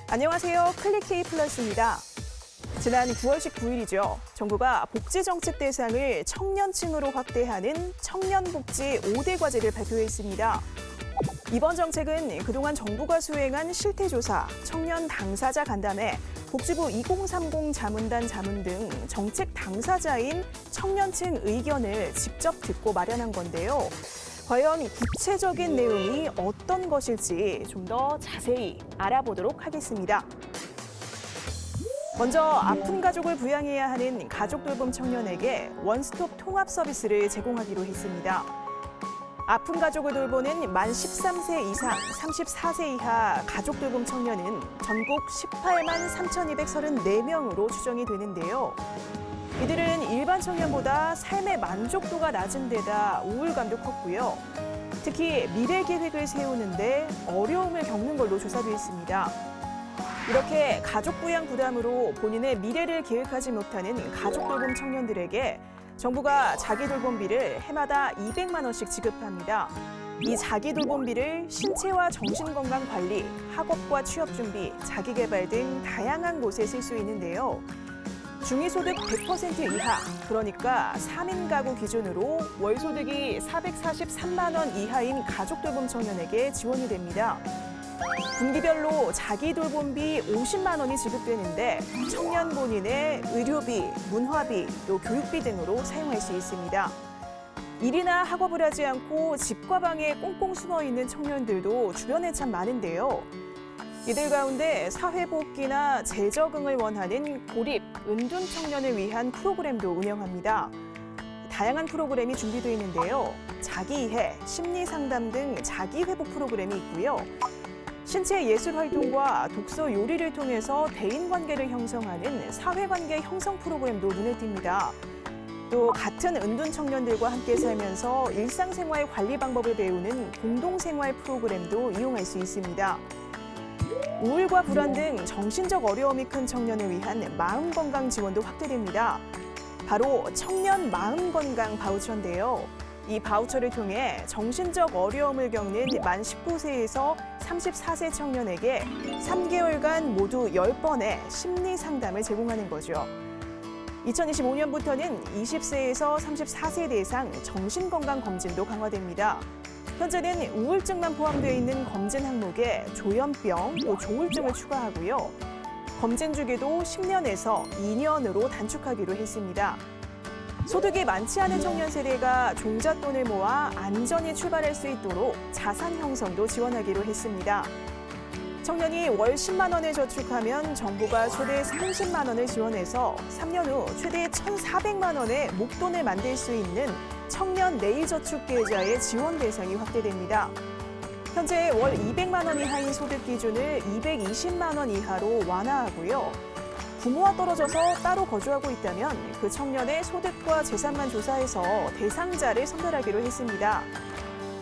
안녕하세요. 클릭K 플러스입니다. 지난 9월 19일이죠. 정부가 복지정책 대상을 청년층으로 확대하는 청년복지 5대 과제를 발표했습니다. 이번 정책은 그동안 정부가 수행한 실태조사, 청년 당사자 간담회, 복지부 2030 자문단 자문 등 정책 당사자인 청년층 의견을 직접 듣고 마련한 건데요. 과연 구체적인 내용이 어떤 것일지 좀 더 자세히 알아보도록 하겠습니다. 먼저 아픈 가족을 부양해야 하는 가족돌봄 청년에게 원스톱 통합 서비스를 제공하기로 했습니다. 아픈 가족을 돌보는 만 13세 이상, 34세 이하 가족돌봄 청년은 전국 18만 3,234명으로 추정이 되는데요. 이들은 일반 청년보다 삶의 만족도가 낮은 데다 우울감도 컸고요. 특히 미래 계획을 세우는데 어려움을 겪는 걸로 조사돼 있습니다. 이렇게 가족 부양 부담으로 본인의 미래를 계획하지 못하는 가족돌봄 청년들에게 정부가 자기돌봄비를 해마다 200만 원씩 지급합니다. 이 자기돌봄비를 신체와 정신건강 관리, 학업과 취업 준비, 자기개발 등 다양한 곳에 쓸 수 있는데요. 중위소득 100% 이하, 그러니까 3인 가구 기준으로 월소득이 443만 원 이하인 가족돌봄 청년에게 지원이 됩니다. 분기별로 자기돌봄비 50만 원이 지급되는데 청년 본인의 의료비, 문화비, 또 교육비 등으로 사용할 수 있습니다. 일이나 학업을 하지 않고 집과 방에 꽁꽁 숨어 있는 청년들도 주변에 참 많은데요. 이들 가운데 사회복귀나 재적응을 원하는 고립, 은둔 청년을 위한 프로그램도 운영합니다. 다양한 프로그램이 준비되어 있는데요. 자기이해, 심리상담 등 자기회복 프로그램이 있고요. 신체 예술 활동과 독서 요리를 통해서 대인관계를 형성하는 사회관계 형성 프로그램도 눈에 띕니다. 또 같은 은둔 청년들과 함께 살면서 일상생활 관리 방법을 배우는 공동생활 프로그램도 이용할 수 있습니다. 우울과 불안 등 정신적 어려움이 큰 청년을 위한 마음건강 지원도 확대됩니다. 바로 청년 마음건강 바우처인데요. 이 바우처를 통해 정신적 어려움을 겪는 만 19세에서 34세 청년에게 3개월간 모두 10번의 심리 상담을 제공하는 거죠. 2025년부터는 20세에서 34세 대상 정신건강 검진도 강화됩니다. 현재는 우울증만 포함되어 있는 검진 항목에 조현병, 또 조울증을 추가하고요. 검진 주기도 10년에서 2년으로 단축하기로 했습니다. 소득이 많지 않은 청년 세대가 종잣돈을 모아 안전히 출발할 수 있도록 자산 형성도 지원하기로 했습니다. 청년이 월 10만 원을 저축하면 정부가 최대 30만 원을 지원해서 3년 후 최대 1,400만 원의 목돈을 만들 수 있는 청년 내일저축 계좌의 지원 대상이 확대됩니다. 현재 월 200만 원 이하인 소득 기준을 220만 원 이하로 완화하고요. 부모와 떨어져서 따로 거주하고 있다면 그 청년의 소득과 재산만 조사해서 대상자를 선별하기로 했습니다.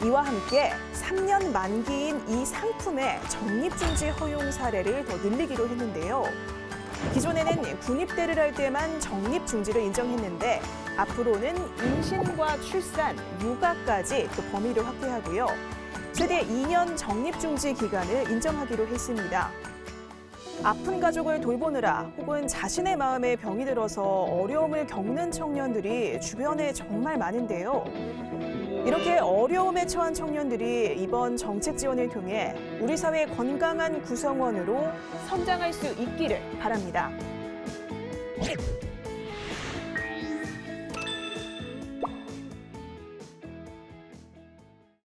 이와 함께 3년 만기인 이 상품의 적립중지 허용 사례를 더 늘리기로 했는데요. 기존에는 군입대를 할 때만 적립중지를 인정했는데 앞으로는 임신과 출산, 육아까지 또 범위를 확대하고요. 최대 2년 적립중지 기간을 인정하기로 했습니다. 아픈 가족을 돌보느라 혹은 자신의 마음에 병이 들어서 어려움을 겪는 청년들이 주변에 정말 많은데요. 이렇게 어려움에 처한 청년들이 이번 정책 지원을 통해 우리 사회 건강한 구성원으로 성장할 수 있기를 바랍니다.